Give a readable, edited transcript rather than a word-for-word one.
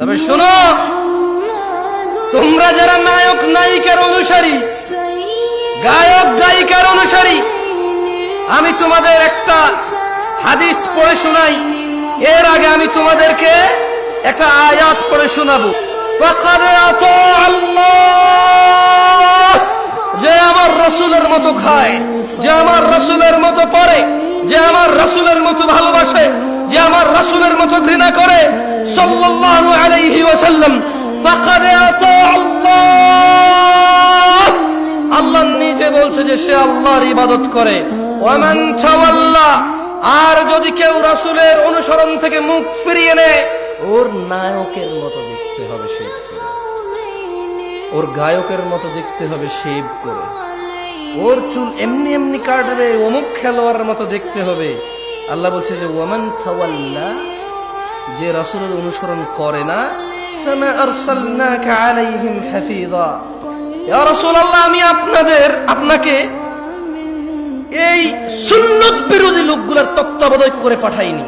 তবে শোনো, তোমরা যারা নায়ক নায়িকার অনুসারী, গায়ক গায়িকার অনুসারী, আমি তোমাদের একটা হাদিস পড়ে শোনাই। এর আগে আমি তোমাদেরকে একটা আয়াত পড়ে শোনাবো। ফাকাদ আতা আল্লাহ, যে আমার রাসূলের মতো খায়, যে আমার রাসূলের মতো পড়ে, যে আমার রাসূলের মতো ভালোবাসে, যে আমার রাসূলের মতো ঘৃণা করে, সাল্লাল্লাহু আলাইহি ওয়াসাল্লাম, ফাকাদ আতা আল্লাহ, আল্লাহ নিজে বলছে যে সে আল্লাহর ইবাদত করে। ওয়ামান তাওয়াল্লা, আর যদি কেউ রাসূলের অনুসরণ থেকে মুখ ফিরিয়ে নেয়, ওর নায়কের মতো দেখতে হবে শেভ করে, ওর গায়কের মতো দেখতে হবে শেভ করে, ওর চুল এমনি এমনি কাটবে, অমুক খেলোয়াড়ের মতো দেখতে হবে। আল্লাহ বলছে যে ওয়ামান তাওয়াল্লা, যে রাসূলের অনুসরণ করে না, ফামা আরসালনাকা আলাইহিম হাফিযা, ইয়া রাসূলুল্লাহ, আমি আপনাকে এই সুন্নত বিরোধী লোকগুলোর তত্ত্বাবধায়ক করে পাঠাইনি।